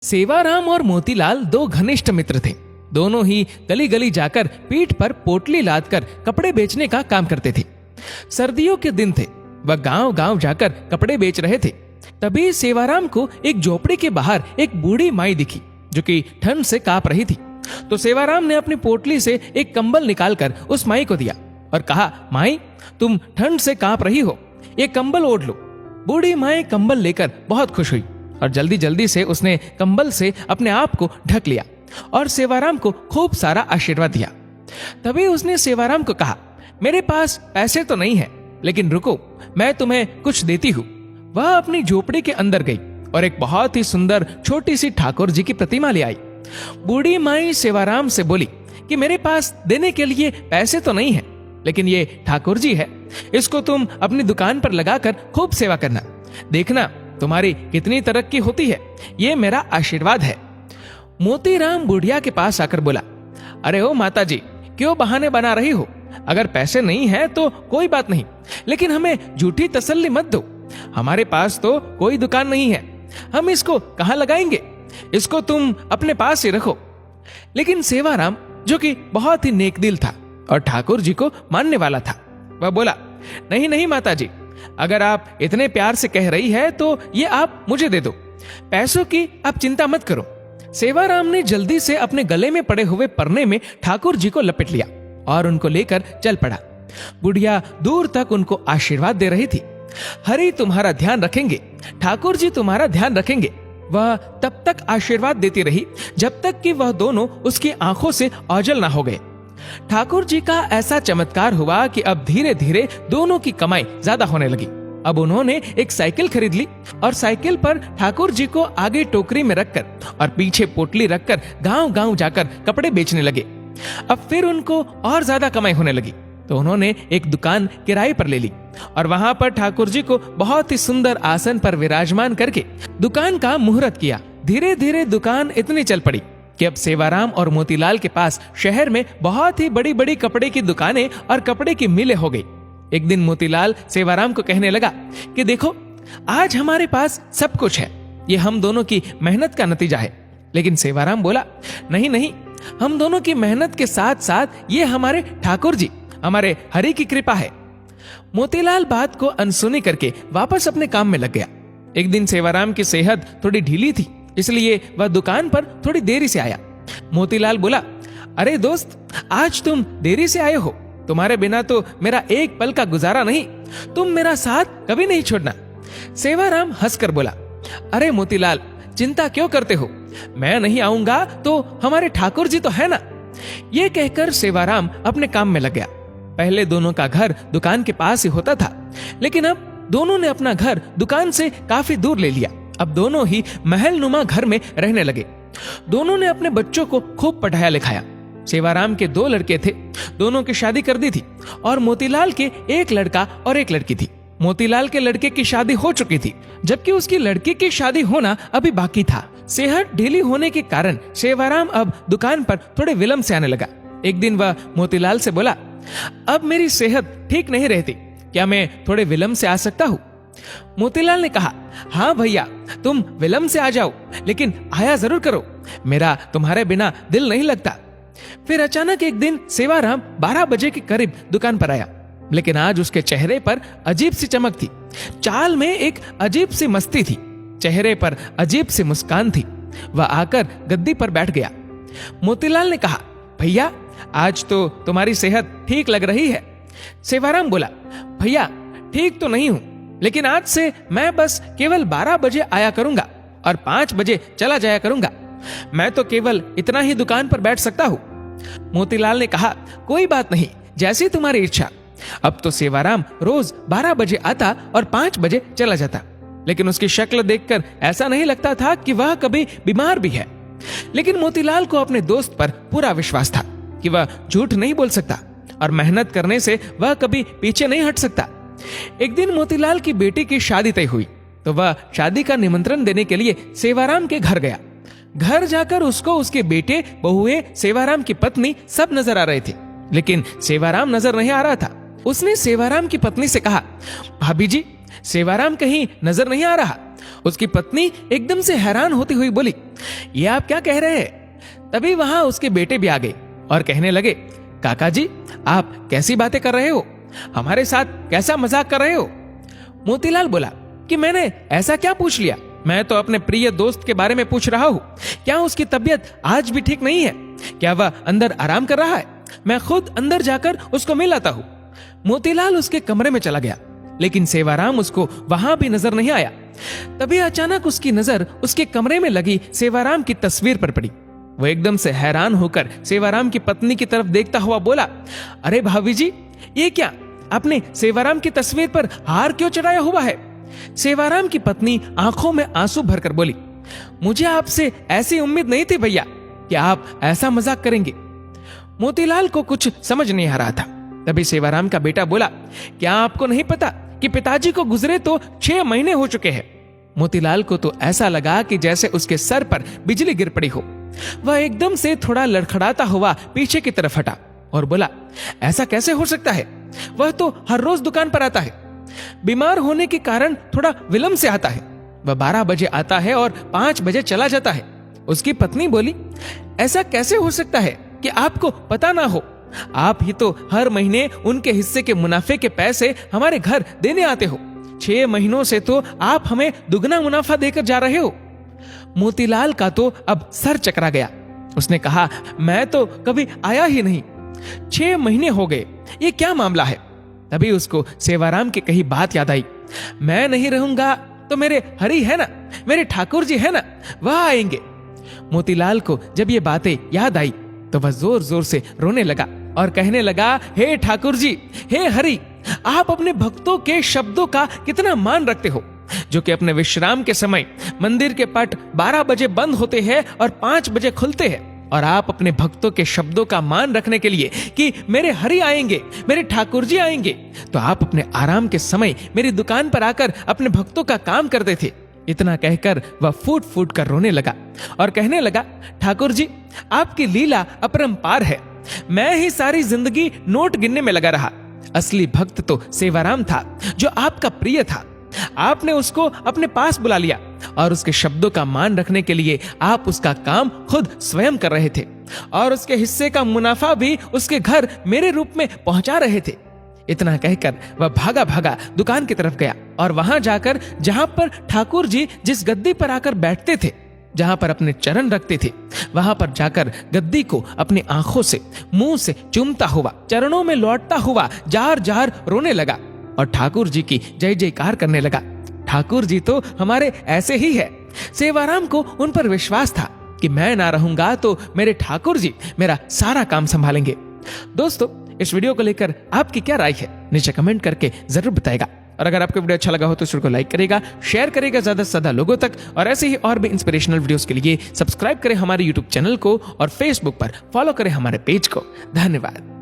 सेवाराम और मोतीलाल दो घनिष्ठ मित्र थे। दोनों ही गली गली जाकर पीठ पर पोटली लादकर कपड़े बेचने का काम करते थे। सर्दियों के दिन थे, वह गांव गांव जाकर कपड़े बेच रहे थे। तभी सेवाराम को एक झोपड़ी के बाहर एक बूढ़ी माई दिखी जो कि ठंड से कांप रही थी। तो सेवाराम ने अपनी पोटली से एक कंबल निकालकर उस माई को दिया और कहा, माई तुम ठंड से कांप रही हो, ये कंबल ओढ़ लो। बूढ़ी माई कंबल लेकर बहुत खुश हुई और जल्दी जल्दी से उसने कंबल से अपने आप को ढक लिया और सेवाराम को खूब सारा आशीर्वाद दिया। तभी उसने सेवाराम को कहा, मेरे पास पैसे तो नहीं है, लेकिन रुको, मैं तुम्हें कुछ देती हूँ। वह अपनी झोपड़ी के अंदर गई और एक बहुत ही सुंदर छोटी सी ठाकुर जी की प्रतिमा ले आई। बूढ़ी माई सेवाराम से बोली कि मेरे पास देने के लिए पैसे तो नहीं है, लेकिन ये ठाकुर जी है, इसको तुम अपनी दुकान पर लगाकर खूब सेवा करना, देखना तुम्हारी कितनी तरक्की होती है, ये मेरा आशीर्वाद है। मोतीराम बुढ़िया के पास आकर बोला, अरे ओ माता जी, क्यों बहाने बना रही हो? अगर पैसे नहीं है तो कोई बात नहीं, लेकिन हमें झूठी तसल्ली मत दो। हमारे पास तो कोई दुकान नहीं है, हम इसको कहाँ लगाएंगे? इसको तुम अपने पास ही रखो। लेकिन सेवाराम, जो कि बहुत ही नेकदिल था और ठाकुर जी को मानने वाला था, वह बोला, नहीं नहीं माता जी, अगर आप इतने प्यार से कह रही है तो ये आप मुझे दे दो, पैसों की आप चिंता मत करो। सेवाराम ने जल्दी से अपने गले में पड़े हुए परने में ठाकुर जी को लपेट लिया और उनको लेकर चल पड़ा। बुढ़िया दूर तक उनको आशीर्वाद दे रही थी। हरि तुम्हारा ध्यान रखेंगे, ठाकुर जी तुम्हारा ध्यान रखेंगे। वह तब तक आशीर्वाद देती रही जब तक कि वह दोनों उसकी आंखों से ओझल ना हो गए। ठाकुर जी का ऐसा चमत्कार हुआ कि अब धीरे धीरे दोनों की कमाई ज्यादा होने लगी। अब उन्होंने एक साइकिल खरीद ली और साइकिल पर ठाकुर जी को आगे टोकरी में रखकर और पीछे पोटली रखकर गांव गांव जाकर कपड़े बेचने लगे। अब फिर उनको और ज्यादा कमाई होने लगी, तो उन्होंने एक दुकान किराए पर ले ली और वहां पर ठाकुर जी को बहुत ही सुंदर आसन पर विराजमान करके दुकान का मुहूर्त किया। धीरे धीरे दुकान इतनी चल पड़ी कि अब सेवाराम और मोतीलाल के पास शहर में बहुत ही बड़ी बड़ी कपड़े की दुकानें और कपड़े की मिलें हो गई। एक दिन मोतीलाल सेवाराम को कहने लगा कि देखो, आज हमारे पास सब कुछ है, ये हम दोनों की मेहनत का नतीजा है। लेकिन सेवाराम बोला, नहीं नहीं, हम दोनों की मेहनत के साथ साथ ये हमारे ठाकुर जी, हमारे हरि की कृपा है। मोतीलाल बात को अनसुनी करके वापस अपने काम में लग गया। एक दिन सेवाराम की सेहत थोड़ी ढीली थी, इसलिए वह दुकान पर थोड़ी देरी से आया। मोतीलाल बोला, अरे दोस्त, आज तुम देरी से आए हो, तुम्हारे बिना तो मेरा एक पल का गुजारा नहीं, तुम मेरा साथ कभी नहीं छोड़ना। सेवाराम हंसकर बोला, अरे मोतीलाल, चिंता क्यों करते हो, मैं नहीं आऊंगा तो हमारे ठाकुर जी तो है ना। ये कहकर सेवाराम अपने काम में लग गया। पहले दोनों का घर दुकान के पास ही होता था, लेकिन अब दोनों ने अपना घर दुकान से काफी दूर ले लिया। अब दोनों ही महल नुमा घर में रहने लगे। दोनों ने अपने बच्चों को खूब पढ़ाया लिखाया। सेवाराम के 2 लड़के थे, दोनों की शादी कर दी थी और मोतीलाल के एक लड़का और एक लड़की थी। मोतीलाल के लड़के की शादी हो चुकी थी, जबकि उसकी लड़की की शादी होना अभी बाकी था। सेहत ढीली होने के कारण सेवाराम अब दुकान पर थोड़े विलंब से आने लगा। एक दिन वह मोतीलाल से बोला, अब मेरी सेहत ठीक नहीं रहती, क्या मैं थोड़े विलंब से आ सकता हूँ? मोतीलाल ने कहा, हाँ भैया, तुम विलंब से आ जाओ, लेकिन आया जरूर करो, मेरा तुम्हारे बिना दिल नहीं लगता। फिर अचानक एक दिन सेवाराम 12 बजे के करीब दुकान पर आया, लेकिन आज उसके चेहरे पर अजीब सी चमक थी, चाल में एक अजीब सी मस्ती थी, चेहरे पर अजीब सी मुस्कान थी। वह आकर गद्दी पर बैठ गया। मोतीलाल ने कहा, भैया, आज तो तुम्हारी सेहत ठीक लग रही है। सेवाराम बोला, भैया, ठीक तो नहीं हूं, लेकिन आज से मैं बस केवल 12 बजे आया करूंगा और 5 बजे चला जाया करूंगा। मैं तो केवल इतना ही दुकान पर बैठ सकता हूँ। मोतीलाल ने कहा, कोई बात नहीं, जैसी तुम्हारी इच्छा। अब तो सेवाराम रोज 12 बजे आता और 5 बजे चला जाता, लेकिन उसकी शक्ल देखकर ऐसा नहीं लगता था कि वह कभी बीमार भी है। लेकिन मोतीलाल को अपने दोस्त पर पूरा विश्वास था कि वह झूठ नहीं बोल सकता और मेहनत करने से वह कभी पीछे नहीं हट सकता। एक दिन मोतीलाल की बेटी की शादी तय हुई, तो वह शादी का निमंत्रण देने के लिए सेवाराम के घर गया। घर जाकर उसको उसके बेटे, बहुए, सेवाराम की पत्नी सब नजर आ रहे थे, लेकिन सेवाराम नजर नहीं आ रहा था। उसने सेवाराम की पत्नी से कहा, भाभी जी, सेवाराम कहीं नजर नहीं आ रहा। उसकी पत्नी एकदम से हैरान होती हुई बोली, ये आप क्या कह रहे हैं? तभी वहां उसके बेटे भी आ गए और कहने लगे, काका जी आप कैसी बातें कर रहे हो? हमारे साथ कैसा मजाक कर रहे हो? मोतीलाल बोला कि मैंने ऐसा क्या पूछ लिया? मैं तो अपने प्रिय दोस्त के बारे में पूछ रहा हूँ। क्या उसकी तबीयत आज भी ठीक नहीं है? क्या वह अंदर आराम कर रहा है? मैं खुद अंदर जाकर उसको मिल आता हूँ। मोतीलाल उसके कमरे में चला गया, लेकिन सेवाराम उसको वहां भी नजर नहीं आया। तभी अचानक उसकी नजर उसके कमरे में लगी सेवाराम की तस्वीर पर पड़ी। वो एकदम से हैरान होकर सेवाराम की पत्नी की तरफ देखता हुआ बोला, अरे भाभी जी, ये क्या? आपने सेवाराम की तस्वीर पर हार क्यों चढ़ाया हुआ है? सेवाराम की पत्नी आंखों में आंसू भरकर बोली, मुझे आपसे ऐसी उम्मीद नहीं थी भैया कि आप ऐसा मजाक करेंगे। मोतीलाल को कुछ समझ नहीं आ रहा था। तभी सेवाराम का बेटा बोला, क्या आपको नहीं पता कि पिताजी को गुजरे तो 6 महीने हो चुके हैं? मोतीलाल को तो ऐसा लगा कि जैसे उसके सर पर बिजली गिर पड़ी हो। वह एकदम से थोड़ा लड़खड़ाता हुआ पीछे की तरफ हटा और बोला, ऐसा कैसे हो सकता है? वह तो हर रोज दुकान पर आता है। बीमार होने के कारण थोड़ा विलंब से आता है। वह 12 बजे आता है और 5 बजे चला जाता है। उसकी पत्नी बोली, ऐसा कैसे हो सकता है कि आपको पता ना हो? आप ही तो हर महीने उनके हिस्से के मुनाफे के पैसे हमारे घर देने आते हो। 6 महीनों से तो आप हमें दुगना मुनाफा देकर जा रहे हो। मोतीलाल का तो अब सर चकरा गया। उसने कहा, मैं तो कभी आया ही नहीं। 6 महीने हो गए, ये क्या मामला है? तभी उसको सेवाराम की कही बात याद आई। मैं नहीं रहूंगा तो मेरे हरि है ना, मेरे ठाकुर जी है ना, वह आएंगे। मोतीलाल को जब ये बातें याद आई तो वह जोर जोर से रोने लगा और कहने लगा, हे ठाकुर जी, हे हरि, आप अपने भक्तों के शब्दों का कितना मान रखते हो, जो कि अपने विश्राम के समय मंदिर के पट 12 बजे बंद होते हैं और 5 बजे खुलते हैं। और आप अपने भक्तों के शब्दों का मान रखने के लिए कि मेरे हरि आएंगे, मेरे ठाकुर जी आएंगे, तो आप अपने आराम के समय मेरी दुकान पर आकर अपने भक्तों का काम करते थे। इतना कहकर वह फूट फूट कर रोने लगा और कहने लगा, ठाकुर जी, आपकी लीला अपरंपार है। मैं ही सारी जिंदगी नोट गिनने में लगा रहा। असली भक्त तो सेवाराम था, जो आपका प्रिय था। आपने उसको अपने पास बुला लिया और उसके शब्दों का मान रखने के लिए आप उसका काम खुद स्वयं कर रहे थे और उसके हिस्से का मुनाफा भी उसके घर मेरे रूप में पहुंचा रहे थे। इतना कहकर वह भागा भागा दुकान की तरफ गया और वहां जाकर, जहां पर ठाकुर जी जिस गद्दी पर आकर बैठते थे, जहां पर अपने चरण रखते थे, वहां पर जाकर गद्दी को अपनी आंखों से, मुंह से चूमता हुआ, चरणों में लौटता हुआ जार जार रोने लगा और ठाकुर जी की जय जयकार करने लगा। ठाकुर जी तो हमारे ऐसे ही है। सेवाराम को उन पर विश्वास था कि मैं ना रहूंगा तो मेरे ठाकुर जी मेरा सारा काम संभालेंगे। दोस्तों, इस वीडियो को लेकर आपकी क्या राय है, नीचे कमेंट करके जरूर बताएगा। और अगर आपको वीडियो अच्छा लगा हो तो इस वीडियो को लाइक करेगा, शेयर करेगा ज्यादा से ज्यादा लोगों तक, और ऐसे ही और भी इंस्पिरेशनल वीडियोस के लिए सब्सक्राइब करें हमारे यूट्यूब चैनल को और फेसबुक पर फॉलो करें हमारे पेज को। धन्यवाद।